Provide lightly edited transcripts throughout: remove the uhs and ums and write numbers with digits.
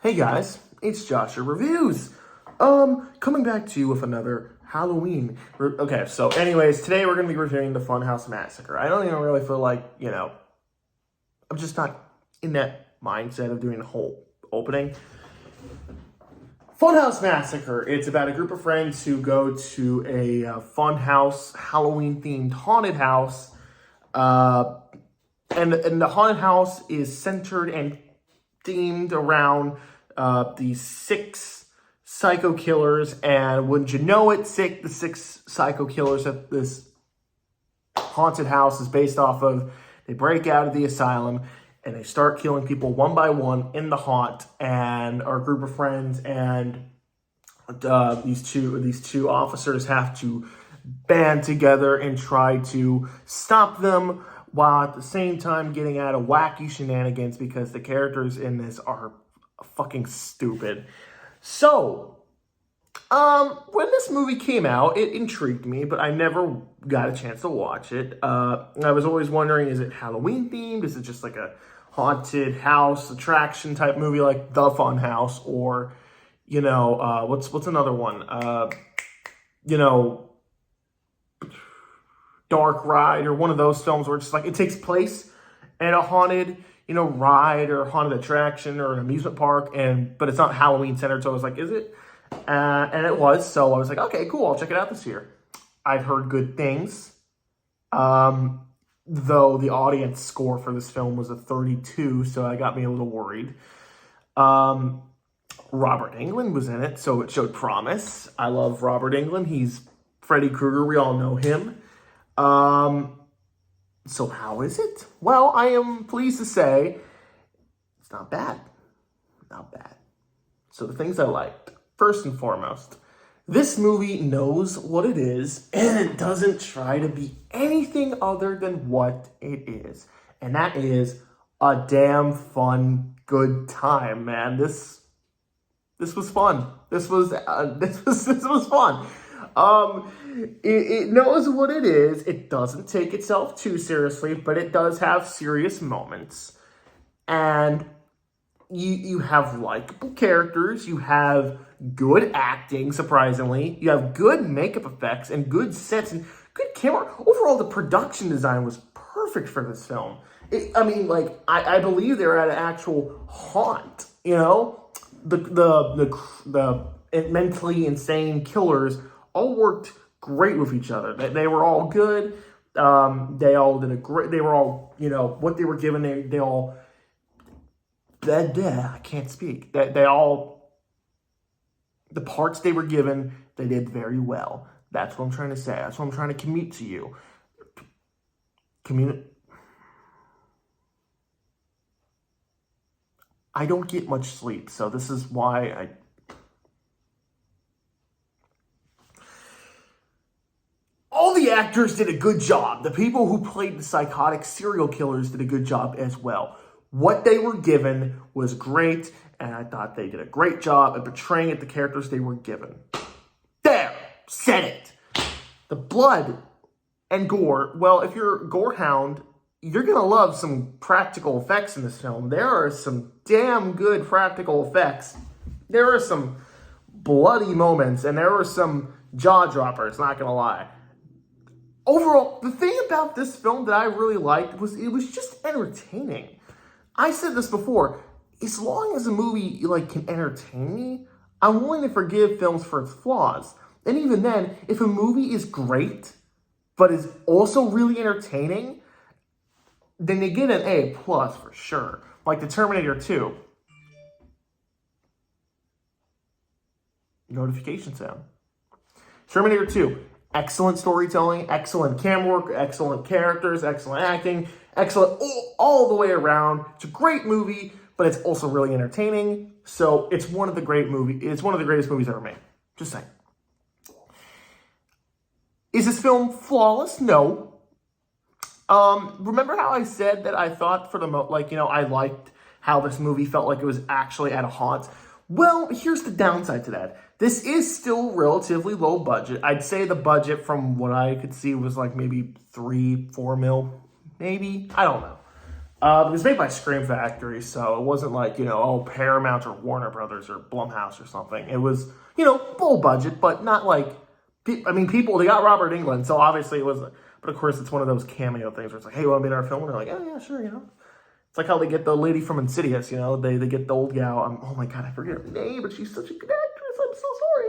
Hey guys, it's Joshua Reviews. Coming back to you with another Halloween. Okay, so anyways, today we're going to be reviewing the Funhouse Massacre. I don't even really feel like, I'm just not in that mindset of doing the whole opening. Funhouse Massacre. It's about a group of friends who go to a Funhouse Halloween-themed haunted house. And the haunted house is centered and themed around these 6 psycho killers, and wouldn't you know it, the 6 psycho killers that this haunted house is based off of. They break out of the asylum and they start killing people one by one in the haunt. And our group of friends and these two officers have to band together and try to stop them, while at the same time getting out of wacky shenanigans because the characters in this are fucking stupid. So, when this movie came out, it intrigued me, but I never got a chance to watch it. I was always wondering, is it Halloween themed? Is it just like a haunted house attraction type movie like The Funhouse? Or, what's another one? Dark Ride, or one of those films where it's just like it takes place in a haunted, ride or haunted attraction or an amusement park, but it's not Halloween centered. So I was like, is it? And it was. So I was like, okay, cool, I'll check it out this year. I've heard good things. Though the audience score for this film was a 32, so that got me a little worried. Robert Englund was in it, so it showed promise. I love Robert Englund. He's Freddy Krueger. We all know him. So how is it? Well, I am pleased to say it's not bad. Not bad. So the things I liked. First and foremost, this movie knows what it is, and it doesn't try to be anything other than what it is. And that is a damn fun, good time, man. This was fun. This was fun. It knows what it is. It doesn't take itself too seriously, but it does have serious moments. And you have likable characters. You have good acting, surprisingly. You have good makeup effects and good sets and good camera. Overall, the production design was perfect for this film. I believe they're at an actual haunt, The mentally insane killers all worked great with each other. They were all good. They all did a great. They were all, what they were given. They all. I can't speak. They all. The parts they were given, they did very well. That's what I'm trying to say. That's what I'm trying to commute to you. I don't get much sleep, so this is why all the actors did a good job. The people who played the psychotic serial killers did a good job as well. What they were given was great, and I thought they did a great job at portraying the characters they were given. There! Said it! The blood and gore. Well, if you're a gore hound, you're going to love some practical effects in this film. There are some damn good practical effects. There are some bloody moments, and there were some jaw droppers, not going to lie. Overall, the thing about this film that I really liked was it was just entertaining. I said this before, as long as a movie can entertain me, I'm willing to forgive films for its flaws. And even then, if a movie is great, but is also really entertaining, then they get an A+ for sure. Like the Terminator 2. Notification sound. Terminator 2. Excellent storytelling, excellent camera work, excellent characters, excellent acting, excellent all the way around. It's a great movie, but it's also really entertaining. So it's one of the greatest movies ever made. Just saying. Is this film flawless? No. Remember how I said that I thought I liked how this movie felt like it was actually at a haunt? Well, here's the downside to that. This is still relatively low budget. I'd say the budget from what I could see was maybe 3-4 mil, maybe. I don't know. It was made by Scream Factory, so it wasn't like, Paramount or Warner Brothers or Blumhouse or something. It was, full budget, but not like, people, they got Robert Englund, so obviously it wasn't, but of course it's one of those cameo things where it's like, hey, you want to be in our film? And they're like, oh, yeah, sure, It's like how they get the lady from Insidious, they get the old gal. Oh my God, I forget her name, but she's such a good actress. I'm so sorry.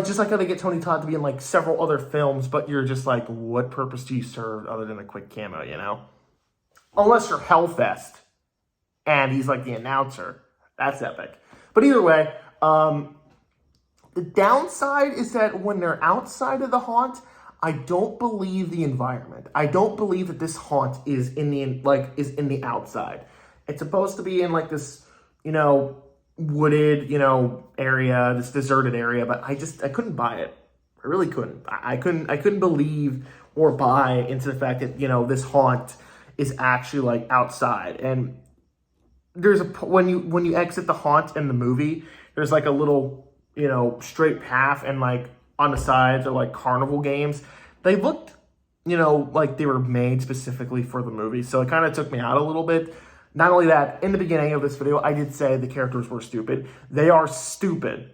Just like how they get Tony Todd to be in like several other films, but you're just like, what purpose do you serve other than a quick cameo, Unless you're Hellfest and he's like the announcer. That's epic. But either way, the downside is that when they're outside of the haunt, I don't believe the environment. I don't believe that this haunt is in the outside. It's supposed to be in like this, wooded, area, this deserted area, but I couldn't buy it. I really couldn't. I couldn't believe or buy into the fact that, this haunt is actually like outside. And there's when you exit the haunt in the movie, there's like a little, straight path, and like on the sides are like carnival games. They looked, like they were made specifically for the movie. So it kind of took me out a little bit. Not only that, in the beginning of this video, I did say the characters were stupid. They are stupid.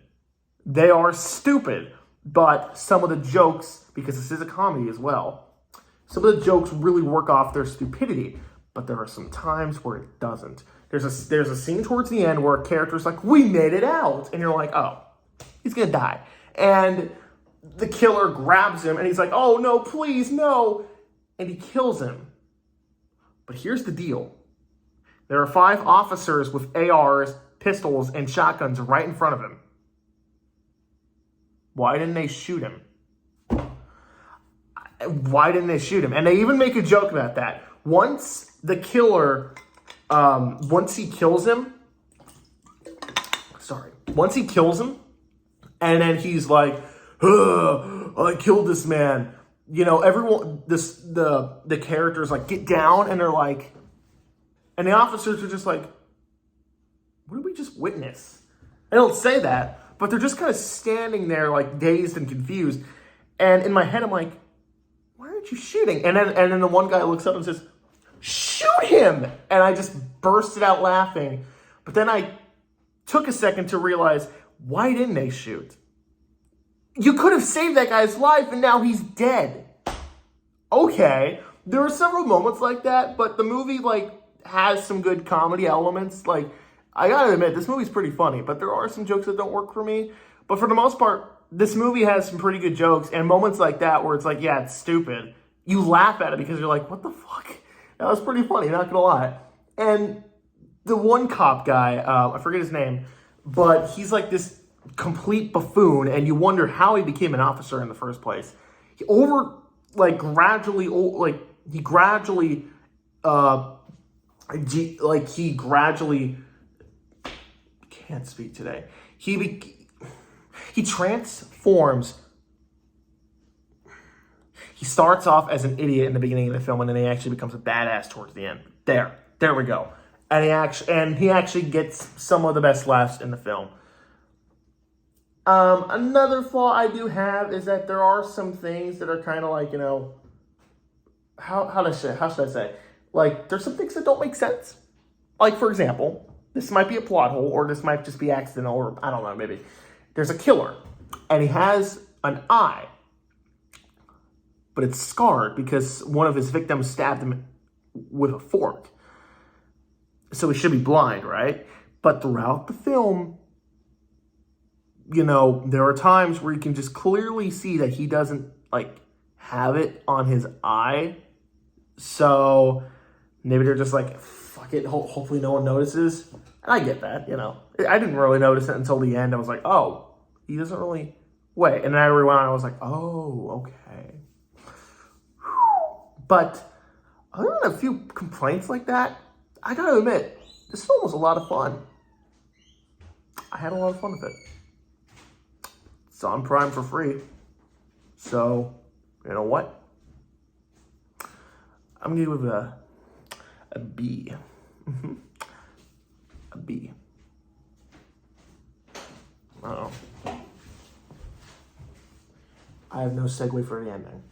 They are stupid. But some of the jokes, because this is a comedy as well, some of the jokes really work off their stupidity. But there are some times where it doesn't. There's a scene towards the end where a character's like, we made it out. And you're like, oh, he's going to die. And the killer grabs him and he's like, oh, no, please, no. And he kills him. But here's the deal. There are 5 officers with ARs, pistols, and shotguns right in front of him. Why didn't they shoot him? Why didn't they shoot him? And they even make a joke about that. Once the killer, once he kills him, and then he's like, I killed this man. Everyone, the characters like get down, and they're like, and the officers are just like, what did we just witness? I don't say that, but they're just kind of standing there like dazed and confused. And in my head, I'm like, why aren't you shooting? And then the one guy looks up and says, shoot him! And I just bursted out laughing. But then I took a second to realize, why didn't they shoot? You could have saved that guy's life and now he's dead. Okay, there were several moments like that, but the movie has some good comedy elements. I gotta admit, this movie's pretty funny, but there are some jokes that don't work for me. But for the most part, this movie has some pretty good jokes, and moments like that where it's like, yeah, it's stupid. You laugh at it because you're like, what the fuck? That was pretty funny, not gonna lie. And the one cop guy, I forget his name, but he's like this complete buffoon, and you wonder how he became an officer in the first place. He can't speak today. He transforms. He starts off as an idiot in the beginning of the film, and then he actually becomes a badass towards the end. There we go. And he actually gets some of the best laughs in the film. Another flaw I do have is that there are some things that are kind of like, how should I say? There's some things that don't make sense. For example, this might be a plot hole, or this might just be accidental, or I don't know, maybe. There's a killer, and he has an eye, but it's scarred because one of his victims stabbed him with a fork. So he should be blind, right? But throughout the film, there are times where you can just clearly see that he doesn't, have it on his eye. So maybe they're just like, fuck it, hopefully no one notices. And I get that, I didn't really notice it until the end. I was like, oh, he doesn't really, wait. And then I rewound, and I was like, oh, okay. But other than a few complaints like that, I gotta admit, this film was a lot of fun. I had a lot of fun with it. It's on Prime for free. So, you know what? I'm gonna give it a B. A B. Uh-oh. I have no segue for the ending.